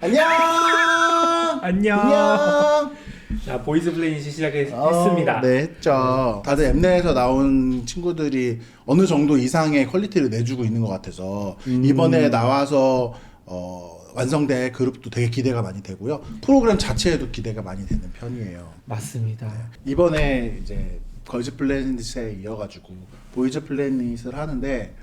안녕. 안녕. 자, 보이즈 플래닛이 시작했습니다. 네, 했죠. 다들 엠넷에서 나온 친구들이 어느 정도 이상의 퀄리티를 내주고 있는 것 같아서 이번에 나와서 완성된 그룹도 되게 기대가 많이 되고요. 프로그램 자체에도 기대가 많이 되는 편이에요. 맞습니다. 이번에 이제 걸즈 플래닛에 이어가지고 보이즈 플래닛을 하는데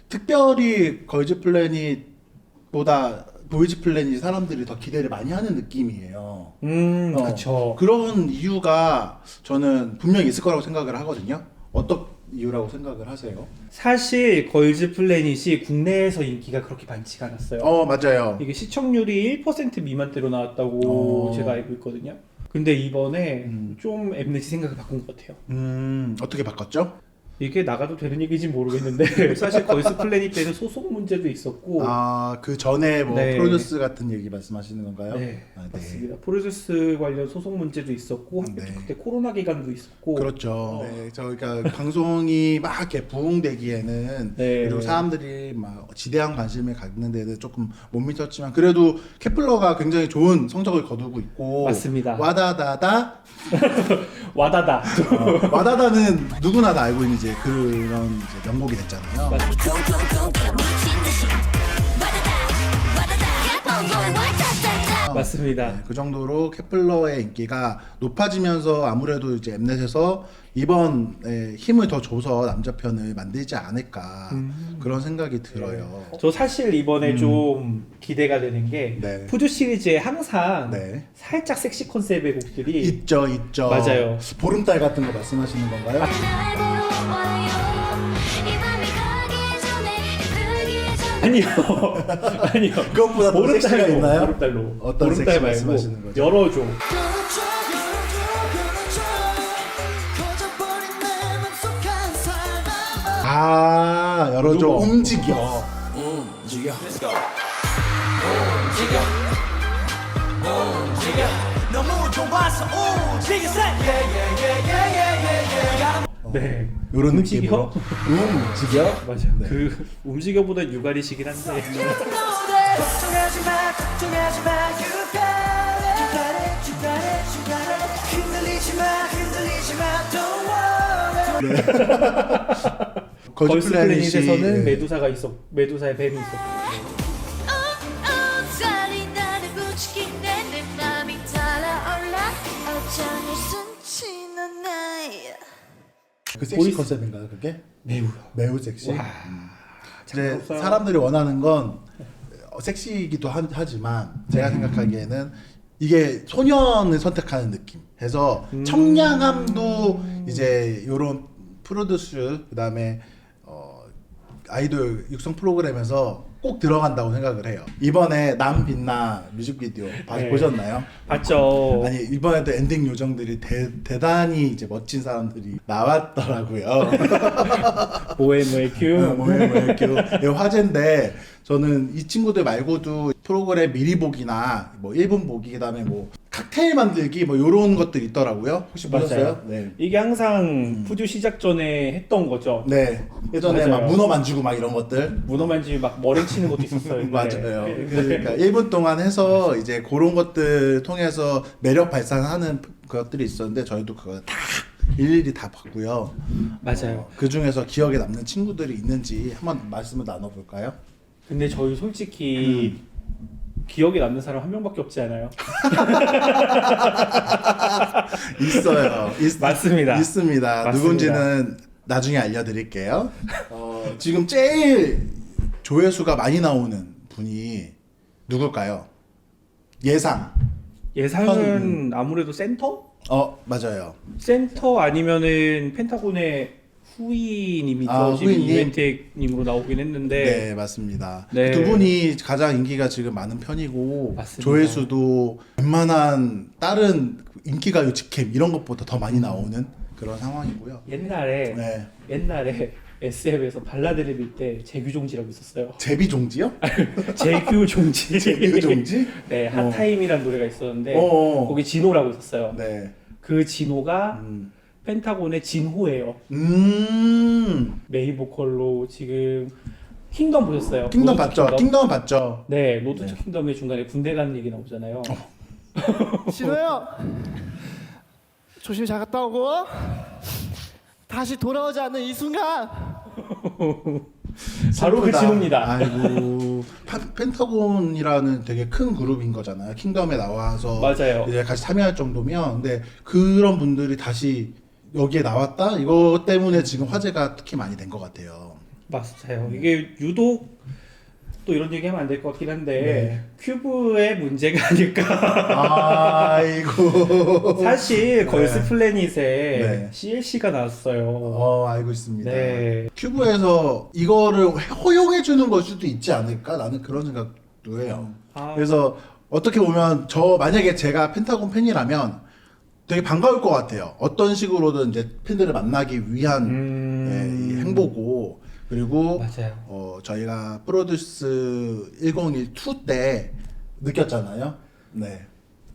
특별히 걸즈 플래닛보다 보이즈 플래닛 사람들이 더 기대를 많이 하는 느낌이에요. 그렇죠. 그런 이유가 저는 분명히 있을 거라고 생각을 하거든요. 어떤 이유라고 생각을 하세요? 사실 걸즈 플래닛이 국내에서 인기가 그렇게 많지가 않았어요. 맞아요. 이게 시청률이 1% 미만대로 나왔다고 제가 알고 있거든요. 근데 이번에 좀 엠넷이 생각을 바꾼 것 같아요. 어떻게 바꿨죠? 이게 나가도 되는 얘기인지 모르겠는데 사실 걸즈 플래닛 때는 소속 문제도 있었고 그 전에 뭐 네. 프로듀스 같은 얘기 말씀하시는 건가요? 네, 네. 맞습니다. 프로듀스 관련 소속 문제도 있었고 네. 그때 코로나 기간도 있었고 그렇죠. 네, 저희가 방송이 막 이렇게 부흥되기에는 네. 그리고 사람들이 막 지대한 관심을 갖는 데는 조금 못 미쳤지만 그래도 케플러가 굉장히 좋은 성적을 거두고 있고 맞습니다. 와다다다 와다다. 와다다는 누구나 다 알고 있는 이제 그런 이제 명곡이 됐잖아요. 맞습니다. 네, 그 정도로 케플러의 인기가 높아지면서 아무래도 이제 엠넷에서 이번에 힘을 더 줘서 남자 편을 만들지 않을까 그런 생각이 들어요. 저 사실 이번에 좀 기대가 되는 게 네. 푸드 시리즈에 항상 네. 살짝 섹시 컨셉의 곡들이 있죠. 맞아요. 보름달 같은 거 말씀하시는 건가요? 아니요. 아니요. 그것보다 더 섹시가 있나요? 보름달로. 어떤 보름달 섹시 말고 말씀하시는 거죠? 열어줘. 열어줘. 누구? 움직여. 너무 좋아서 움직이세 네. 요런 움직여? 느낌으로. 움직여. 맞아. 네. 그 움직여보다 육아리시긴 한데. 걱정하지 마 걱정하지 마 You got it 흔들리지 마 Don't worry 걸즈 플래닛에서는 네. 메두사의 뱀이 있었고. 잔인한 부추기네 내 맘이 달아올라 어쩌면 숨치는 나의 그 섹시 보이스- 컨셉인가요, 그게? 매우 섹시. 와. 이제 없어요. 사람들이 원하는 건 섹시이기도 하지만 제가 생각하기에는 이게 소년을 선택하는 느낌. 해서 청량함도 이제 요런 프로듀스 그다음에 아이돌 육성 프로그램에서 꼭 들어간다고 생각을 해요. 이번에 남 빛나 뮤직비디오 네. 보셨나요? 봤죠. 아니 이번에도 엔딩 요정들이 대단히 이제 멋진 사람들이 나왔더라고요. 모에모에큐. 뭐예요? 화제인데 저는 이 친구들 말고도 프로그램 미리 보기나 뭐 1분 보기 그다음에 뭐 칵테일 만들기 뭐 이런 것들 있더라고요. 혹시 보셨어요? 맞아요. 네. 이게 항상 푸드 시작 전에 했던 거죠. 네. 예전에 맞아요. 막 문어 만지고 막 이런 것들. 문어 만지면 막 머랭 치는 것도 있었어요. 옛날에. 맞아요. 네. 그러니까 1분 동안 해서 이제 그런 것들 통해서 매력 발산하는 것들이 있었는데 저희도 그거 다 일일이 다 봤고요. 맞아요. 그 중에서 기억에 남는 친구들이 있는지 한번 말씀을 나눠볼까요? 근데 저희 솔직히 기억에 남는 사람 한 명밖에 없지 않아요? 있어요. 맞습니다. 있습니다. 맞습니다. 누군지는 나중에 알려드릴게요. 지금 제일 조회수가 많이 나오는 분이 누굴까요? 예상. 예상은 아무래도 센터? 맞아요. 센터 아니면은 펜타곤의 후이님이죠. 지금 후이님? 이벤트님으로 나오긴 했는데 네, 맞습니다. 네. 두 분이 가장 인기가 지금 많은 편이고 맞습니다. 조회수도 웬만한 다른 인기가요 직캠 이런 것보다 더 많이 나오는 그런 상황이고요. 옛날에 네. SM에서 발라드를 빌 때 재규종지라고 있었어요. 제비종지요? 재규종지. 제비종지? 네, 핫타임이라는 노래가 있었는데 어. 거기 진호라고 있었어요. 네. 그 진호가 펜타곤의 진호예요. 음. 메인 보컬로 지금 킹덤 보셨어요? 킹덤 로드 봤죠? 킹덤 봤죠? 네, 로드 킹덤의 중간에 군대 가는 얘기 나오잖아요. 신호야 조심히 잘 갔다 오고 다시 돌아오지 않는 이 순간 바로 그 슬프다. 진호입니다. 아이고 펜타곤이라는 되게 큰 그룹인 거잖아요. 킹덤에 나와서 맞아요. 이제 같이 참여할 정도면, 근데 그런 분들이 다시 여기에 나왔다? 이거 때문에 지금 화제가 특히 많이 된 것 같아요. 맞아요. 이게 유독 또 이런 얘기하면 안 될 것 같긴 한데 큐브의 문제가 아닐까. 아이고. 사실 걸스 플래닛에 네. CLC가 나왔어요. 알고 있습니다. 네. 큐브에서 이거를 허용해 주는 걸 수도 있지 않을까? 나는 그런 생각도 해요. 그래서 어떻게 보면 만약에 제가 펜타곤 팬이라면 되게 반가울 것 같아요. 어떤 식으로든 이제 팬들을 만나기 위한 이 행보고, 그리고 맞아요. 저희가 프로듀스 1012 때 느꼈잖아요. 네.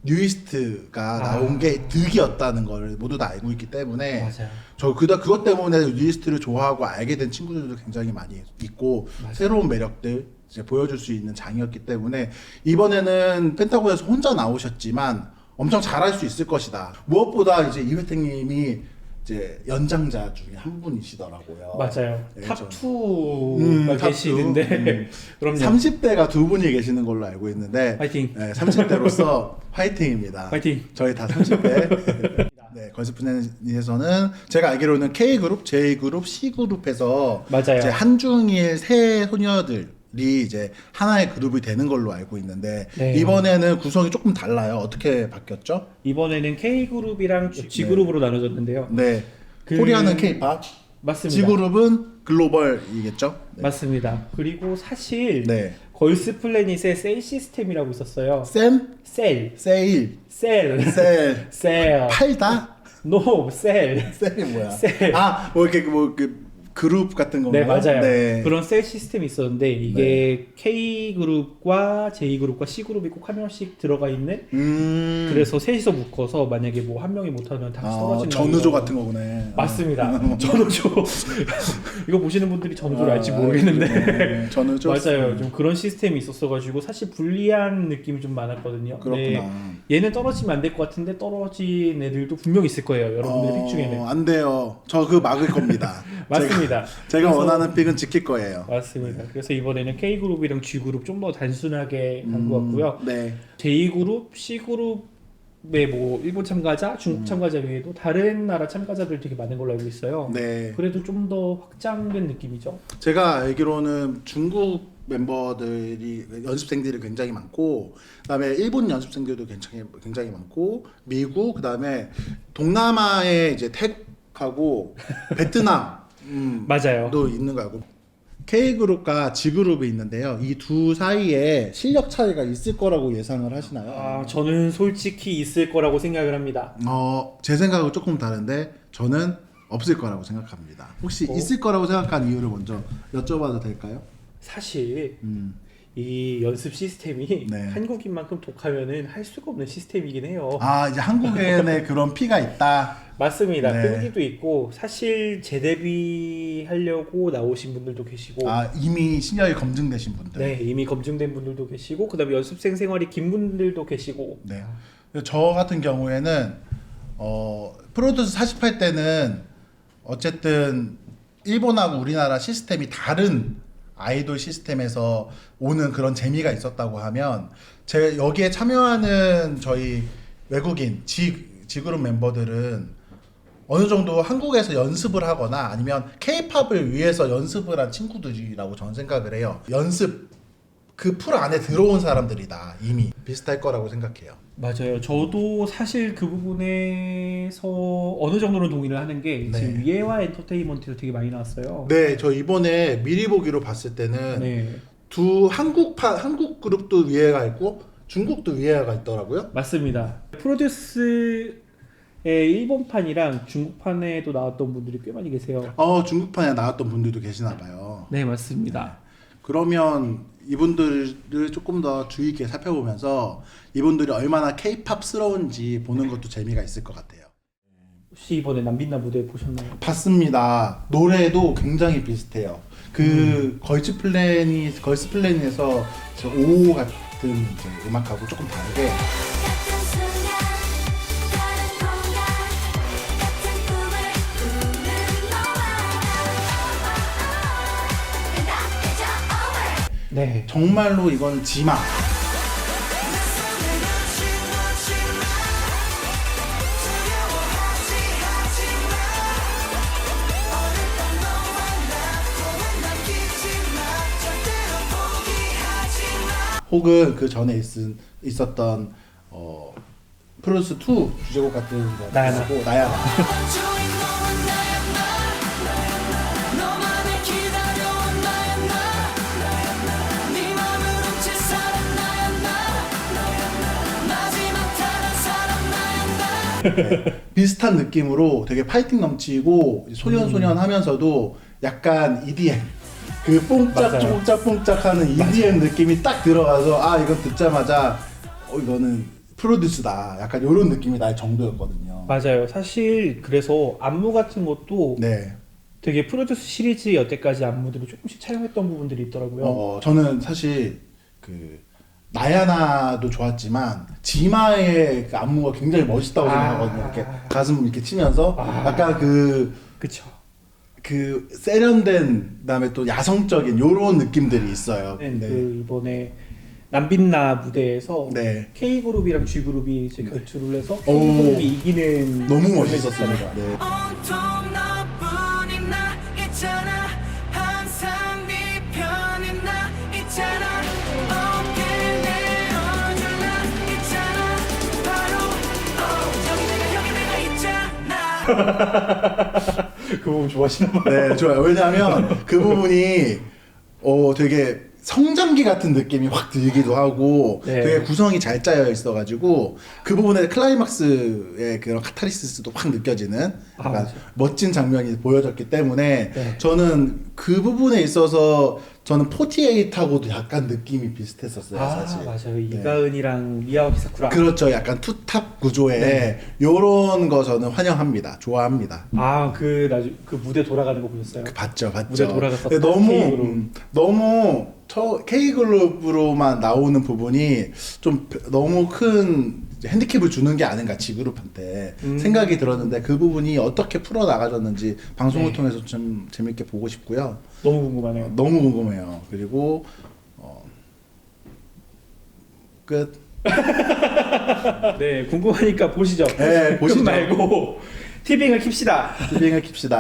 뉴이스트가 나온 게 득이었다는 걸 모두 다 알고 있기 때문에, 맞아요. 그것 때문에 뉴이스트를 좋아하고 알게 된 친구들도 굉장히 많이 있고, 새로운 매력들 이제 보여줄 수 있는 장이었기 때문에 이번에는 펜타곤에서 혼자 나오셨지만 엄청 잘할 수 있을 것이다. 무엇보다 이제 이회택님이 이제 연장자 중에 한 분이시더라고요. 맞아요. 네, 탑2가 탑2. 계시는데 그럼요. 30대가 두 분이 계시는 걸로 알고 있는데, 화이팅. 네, 30대로서 화이팅입니다. 화이팅. 저희 다 30대. 네, 걸스 플래닛에서는 제가 알기로는 K그룹, J그룹, C그룹에서 맞아요. 이제 한중일 세 소녀들이 이제 하나의 그룹이 되는 걸로 알고 있는데, 네. 이번에는 구성이 조금 달라요. 어떻게 바뀌었죠? 이번에는 K그룹이랑 G그룹으로 나눠졌는데요. 네. 코리아는 K-팝, 맞습니다. G그룹은 글로벌이겠죠? 네. 맞습니다. 그리고 사실 네. 걸스 플래닛에 셀 시스템이라고 있었어요. 샘, 셀, 세일, 셀, 셀, 셀, 팔다? 노, 셀. 셀이 뭐야? 셀. 뭐 이렇게 그룹 같은 건가요? 네, 맞아요. 네. 그런 셀 시스템이 있었는데 이게 K그룹과 J그룹과 C그룹이 꼭 한 명씩 들어가 있는, 그래서 셋이서 묶어서 만약에 뭐 한 명이 못하면 다시 떨어지는 전우조 거. 같은 거구네. 맞습니다. 전우조. 이거 보시는 분들이 전우조를 알지 모르겠는데 네, 전우조. 맞아요. 좀 그런 시스템이 있었어가지고 사실 불리한 느낌이 좀 많았거든요. 그렇구나. 얘는 떨어지면 안 될 것 같은데 떨어진 애들도 분명 있을 거예요. 여러분들의 픽 중에는. 안 돼요. 저 그거 막을 겁니다. 맞습니다. 제가 그래서- 원하는 픽은 지킬 거예요. 맞습니다. 그래서 이번에는 K그룹이랑 G그룹 좀 더 단순하게 간 것 같고요. 네. J그룹, C그룹의 뭐 일본 참가자, 중국 참가자 외에도 다른 나라 참가자들 되게 많은 걸로 알고 있어요. 네. 그래도 좀 더 확장된 느낌이죠. 제가 알기로는 중국 멤버들이 연습생들이 굉장히 많고, 그다음에 일본 연습생들도 굉장히 많고, 미국, 그다음에 동남아에 이제 태국하고 베트남 맞아요. 도 있는 거 알고, K그룹과 G그룹이 있는데요. 이 두 사이에 실력 차이가 있을 거라고 예상을 하시나요? 저는 솔직히 있을 거라고 생각을 합니다. 제 생각은 조금 다른데 저는 없을 거라고 생각합니다. 혹시 있을 거라고 생각한 이유를 먼저 여쭤봐도 될까요? 사실 이 연습 시스템이 네. 한국인만큼 독하면은 할 수가 없는 시스템이긴 해요. 이제 한국인의 그런 피가 있다. 맞습니다. 네. 끈기도 있고 사실 재데뷔 하려고 나오신 분들도 계시고 이미 신혈이 검증되신 분들. 네, 이미 검증된 분들도 계시고 그다음에 연습생 생활이 긴 분들도 계시고 네. 저 같은 경우에는 프로듀스 48 때는 어쨌든 일본하고 우리나라 시스템이 다른 아이돌 시스템에서 오는 그런 재미가 있었다고 하면, 여기에 참여하는 저희 외국인 G그룹 member들은 어느 정도 한국에서 연습을 하거나 아니면 K-팝을 위해서 연습을 한 친구들이라고 저는 생각을 해요. 연습 그 풀 안에 들어온 사람들이다. 이미 비슷할 거라고 생각해요. 맞아요. 저도 사실 그 부분에서 어느 정도는 동의를 하는 게 네. 지금 위에와 엔터테인먼트도 되게 많이 나왔어요. 네, 저 이번에 미리 보기로 봤을 때는 네. 한국 그룹도 위에가 있고 중국도 위에가 있더라고요. 맞습니다. 프로듀스의 일본판이랑 중국판에도 나왔던 분들이 꽤 많이 계세요. 중국판에 나왔던 분들도 계시나 봐요. 네, 맞습니다. 그러면 이분들을 조금 더 주의 있게 살펴보면서 이분들이 얼마나 K-팝스러운지 보는 것도 재미가 있을 것 같아요. 혹시 이번에 남빛나 무대 보셨나요? 봤습니다. 노래도 굉장히 비슷해요. 그 걸스 플래닛에서 5 같은 이제 음악하고 조금 다르게 같은 순간 다른 공간 같은 꿈을 꾸는 너와 나 나태해져 over 네. 정말로 이건 지마. 혹은 그 전에 있었던 프로듀스 2 주제곡 같은 거 나야나. 하고 나야나. 주인공은 나야 나 너만을 기다려온 나야 나 네 맘을 훔친 사람 나야 나 마지막 다른 사람 나야 나 비슷한 느낌으로 되게 파이팅 넘치고 소년 하면서도 약간 EDM 그 뽕짝뽕짝뽕짝하는 EDM 느낌이 딱 들어가서 아 이거 듣자마자 이거는 프로듀스다 약간 이런 느낌이 날 정도였거든요. 맞아요. 사실 그래서 안무 같은 것도 네. 되게 프로듀스 시리즈 여태까지 안무들을 조금씩 촬영했던 부분들이 있더라고요. 저는 사실 그 나야나도 좋았지만 지마의 그 안무가 굉장히 멋있다고 생각하거든요. 이렇게 가슴 이렇게 치면서 약간 그쵸. 그 세련된 그다음에 또 야성적인 요런 느낌들이 있어요. 네. 그 이번에 남빛나 무대에서 네. K 그룹이랑 G 그룹이 이제 결투를 해서 오. K 그룹이 이기는 너무 장면이 멋있었습니다. 있었잖아요. 네. 온통 너뿐인 나 있잖아 항상 네 편인 나 있잖아 어깨를 내어줄 나 있잖아 바로 여기 내가 있잖아 그 부분 좋아하시나 봐요. 네, 좋아요. 왜냐하면 그 부분이 되게 성장기 같은 느낌이 확 들기도 하고 네. 되게 구성이 잘 짜여 있어가지고 그 부분에 클라이막스의 그런 카타르시스도 확 느껴지는 약간 맞아요. 멋진 장면이 보여졌기 때문에 네. 저는 그 부분에 있어서 저는 48하고도 약간 느낌이 비슷했었어요, 사실. 맞아요. 네. 이가은이랑 미야와키 사쿠라. 그렇죠. 약간 투탑 구조의 요런 거 저는 환영합니다. 좋아합니다. 그 무대 돌아가는 거 보셨어요? 봤죠. 무대 돌아갔었던 근데 너무 K그룹. 너무 K그룹으로만 나오는 부분이 좀 너무 큰 핸디캡을 주는 게 아닌가 G그룹한테 생각이 들었는데 그 부분이 어떻게 풀어 나가졌는지 방송을 네. 통해서 좀 재밌게 보고 싶고요. 너무 궁금하네요. 너무 궁금해요. 그리고 끝. 네, 궁금하니까 보시죠. 네, 보시죠. 끝 말고 티빙을 킵시다. 티빙을 킵시다.